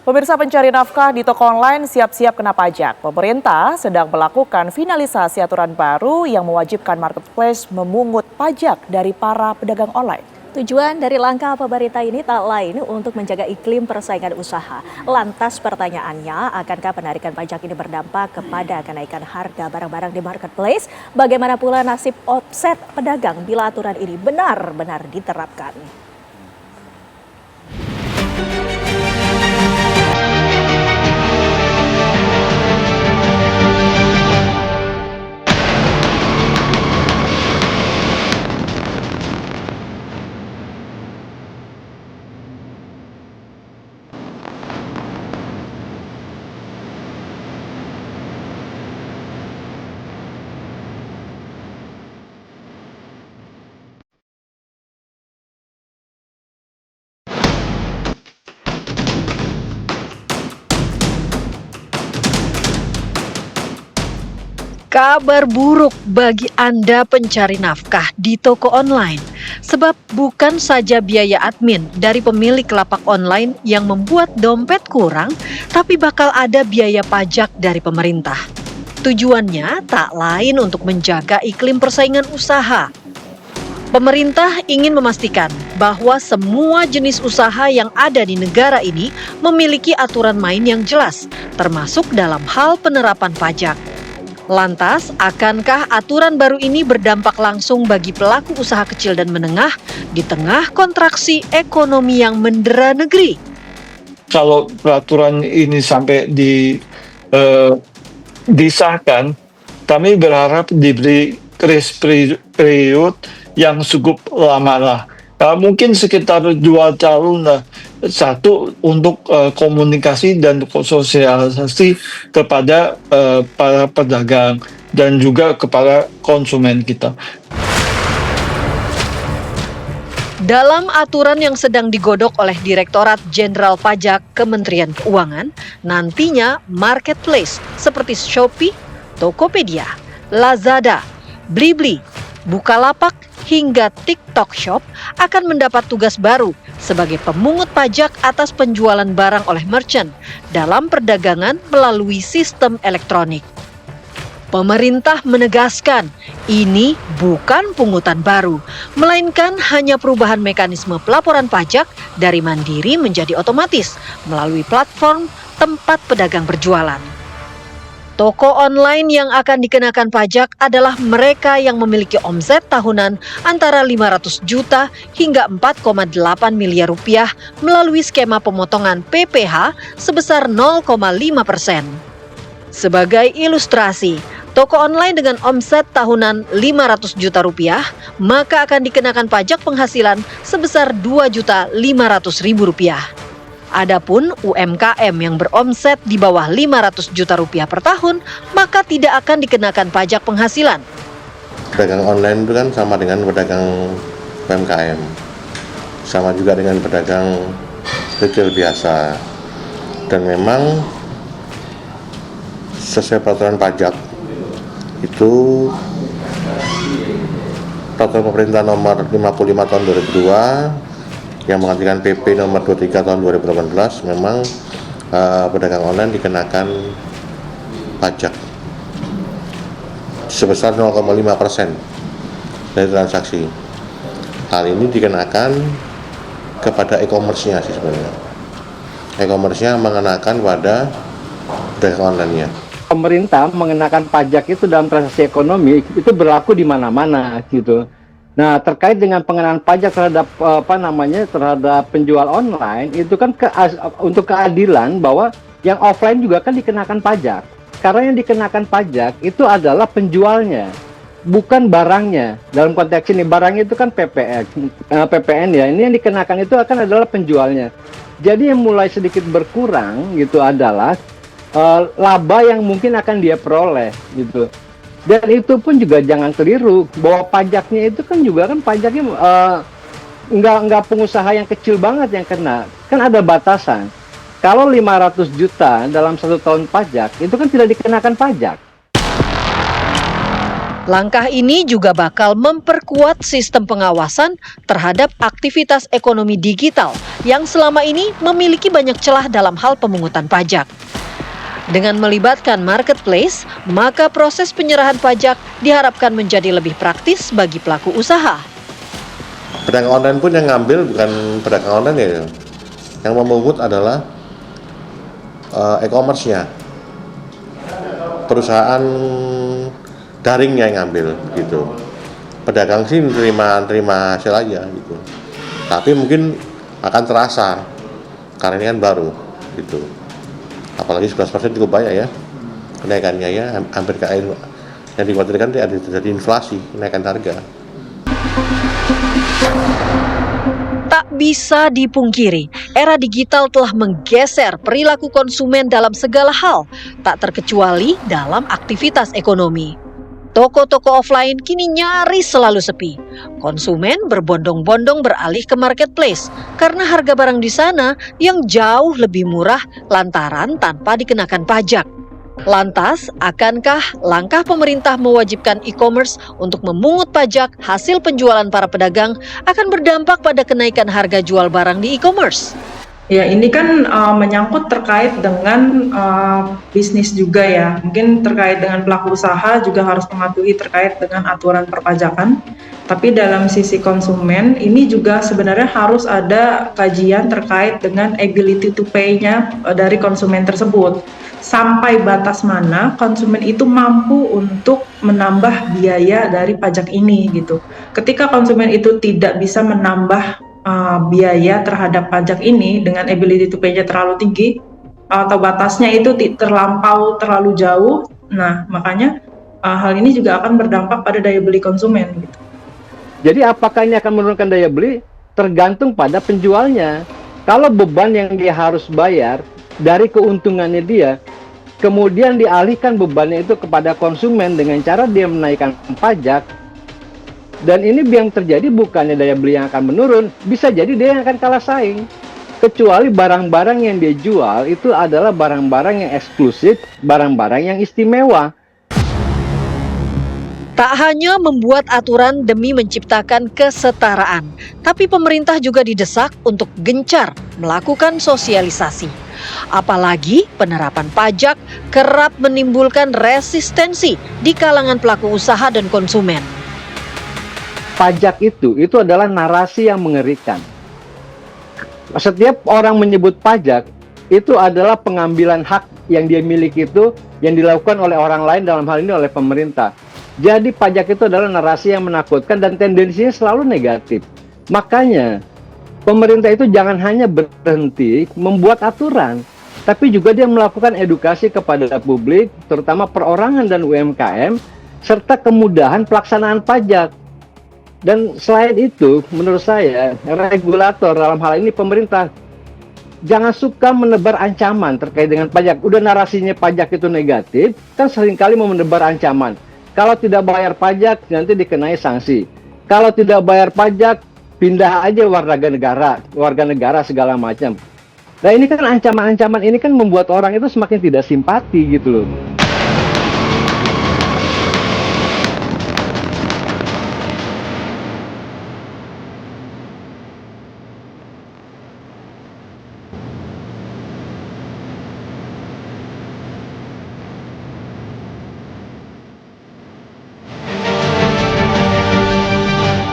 Pemirsa pencari nafkah di toko online siap-siap kena pajak. Pemerintah sedang melakukan finalisasi aturan baru yang mewajibkan marketplace memungut pajak dari para pedagang online. Tujuan dari langkah pemerintah ini tak lain untuk menjaga iklim persaingan usaha. Lantas pertanyaannya, akankah penarikan pajak ini berdampak kepada kenaikan harga barang-barang di marketplace? Bagaimana pula nasib offset pedagang bila aturan ini benar-benar diterapkan? Kabar buruk bagi Anda pencari nafkah di toko online, sebab bukan saja biaya admin dari pemilik lapak online yang membuat dompet kurang, tapi bakal ada biaya pajak dari pemerintah. Tujuannya tak lain untuk menjaga iklim persaingan usaha. Pemerintah ingin memastikan bahwa semua jenis usaha yang ada di negara ini memiliki aturan main yang jelas, termasuk dalam hal penerapan pajak. Lantas, akankah aturan baru ini berdampak langsung bagi pelaku usaha kecil dan menengah di tengah kontraksi ekonomi yang mendera negeri? Kalau peraturan ini sampai disahkan, kami berharap diberi grace period yang cukup lama lah. Mungkin sekitar 2 tahun lah. Satu untuk komunikasi dan sosialisasi kepada para pedagang dan juga kepada konsumen kita. Dalam aturan yang sedang digodok oleh Direktorat Jenderal Pajak Kementerian Keuangan, nantinya marketplace seperti Shopee, Tokopedia, Lazada, Blibli, Bukalapak, hingga TikTok Shop akan mendapat tugas baru sebagai pemungut pajak atas penjualan barang oleh merchant dalam perdagangan melalui sistem elektronik. Pemerintah menegaskan ini bukan pungutan baru, melainkan hanya perubahan mekanisme pelaporan pajak dari mandiri menjadi otomatis melalui platform tempat pedagang berjualan. Toko online yang akan dikenakan pajak adalah mereka yang memiliki omset tahunan antara 500 juta hingga 4,8 miliar rupiah melalui skema pemotongan PPh sebesar 0,5%. Sebagai ilustrasi, toko online dengan omset tahunan 500 juta rupiah maka akan dikenakan pajak penghasilan sebesar 2.500.000 rupiah. Adapun UMKM yang beromset di bawah 500 juta rupiah per tahun, maka tidak akan dikenakan pajak penghasilan. Pedagang online itu kan sama dengan pedagang UMKM, sama juga dengan pedagang retail biasa. Dan memang sesuai peraturan pajak itu peraturan pemerintah nomor 55 tahun 2002 yang menggantikan PP nomor 23 tahun 2018, memang pedagang online dikenakan pajak sebesar 0,5% dari transaksi. Hal ini dikenakan kepada e-commerce-nya sih sebenarnya. E-commerce-nya mengenakan pada pedagang online-nya. Pemerintah mengenakan pajak itu dalam transaksi ekonomi itu berlaku di mana-mana gitu. Nah, terkait dengan pengenaan pajak terhadap terhadap penjual online itu kan untuk keadilan bahwa yang offline juga kan dikenakan pajak. Karena yang dikenakan pajak itu adalah penjualnya, bukan barangnya. Dalam konteks ini barangnya itu kan PPN ya. Ini yang dikenakan itu akan adalah penjualnya. Jadi yang mulai sedikit berkurang gitu adalah laba yang mungkin akan dia peroleh gitu. Dan itu pun juga jangan keliru bahwa pajaknya itu kan juga kan pajaknya nggak pengusaha yang kecil banget yang kena, kan ada batasan. Kalau 500 juta dalam 1 tahun pajak itu kan tidak dikenakan pajak. Langkah ini juga bakal memperkuat sistem pengawasan terhadap aktivitas ekonomi digital yang selama ini memiliki banyak celah dalam hal pemungutan pajak. Dengan melibatkan marketplace, maka proses penyerahan pajak diharapkan menjadi lebih praktis bagi pelaku usaha. Pedagang online pun yang ngambil bukan pedagang online ya, yang memungut adalah e-commerce-nya, perusahaan daringnya yang ngambil gitu. Pedagang sih terima hasil aja gitu. Tapi mungkin akan terasa karena ini kan baru gitu. Apalagi 11% cukup banyak ya kenaikannya ya, hampir kayak yang dikhawatirkan ada terjadi inflasi, kenaikan harga. Tak bisa dipungkiri, era digital telah menggeser perilaku konsumen dalam segala hal, tak terkecuali dalam aktivitas ekonomi. Toko-toko offline kini nyaris selalu sepi. Konsumen berbondong-bondong beralih ke marketplace karena harga barang di sana yang jauh lebih murah lantaran tanpa dikenakan pajak. Lantas, akankah langkah pemerintah mewajibkan e-commerce untuk memungut pajak hasil penjualan para pedagang akan berdampak pada kenaikan harga jual barang di e-commerce? Ya, ini kan menyangkut terkait dengan bisnis juga ya. Mungkin terkait dengan pelaku usaha juga harus mematuhi terkait dengan aturan perpajakan. Tapi dalam sisi konsumen, ini juga sebenarnya harus ada kajian terkait dengan ability to pay-nya dari konsumen tersebut. Sampai batas mana konsumen itu mampu untuk menambah biaya dari pajak ini gitu. Ketika konsumen itu tidak bisa menambah biaya terhadap pajak ini dengan ability to pay-nya terlalu tinggi atau batasnya itu terlalu jauh, nah makanya hal ini juga akan berdampak pada daya beli konsumen gitu. Jadi apakah ini akan menurunkan daya beli? Tergantung pada penjualnya. Kalau beban yang dia harus bayar dari keuntungannya dia, kemudian dialihkan bebannya itu kepada konsumen dengan cara dia menaikkan pajak, dan ini yang terjadi bukannya daya beli yang akan menurun, bisa jadi dia yang akan kalah saing. Kecuali barang-barang yang dia jual itu adalah barang-barang yang eksklusif, barang-barang yang istimewa. Tak hanya membuat aturan demi menciptakan kesetaraan, tapi pemerintah juga didesak untuk gencar melakukan sosialisasi. Apalagi penerapan pajak kerap menimbulkan resistensi di kalangan pelaku usaha dan konsumen. Pajak itu adalah narasi yang mengerikan. Setiap orang menyebut pajak, itu adalah pengambilan hak yang dia miliki itu yang dilakukan oleh orang lain, dalam hal ini oleh pemerintah. Jadi pajak itu adalah narasi yang menakutkan dan tendensinya selalu negatif. Makanya pemerintah itu jangan hanya berhenti membuat aturan, tapi juga dia melakukan edukasi kepada publik, terutama perorangan dan UMKM, serta kemudahan pelaksanaan pajak. Dan selain itu, menurut saya, regulator dalam hal ini pemerintah, jangan suka menebar ancaman terkait dengan pajak. Udah narasinya pajak itu negatif, kan seringkali mau menebar ancaman. Kalau tidak bayar pajak, nanti dikenai sanksi. Kalau tidak bayar pajak, pindah aja warga negara segala macam. Nah ini kan ancaman-ancaman ini kan membuat orang itu semakin tidak simpati gitu loh.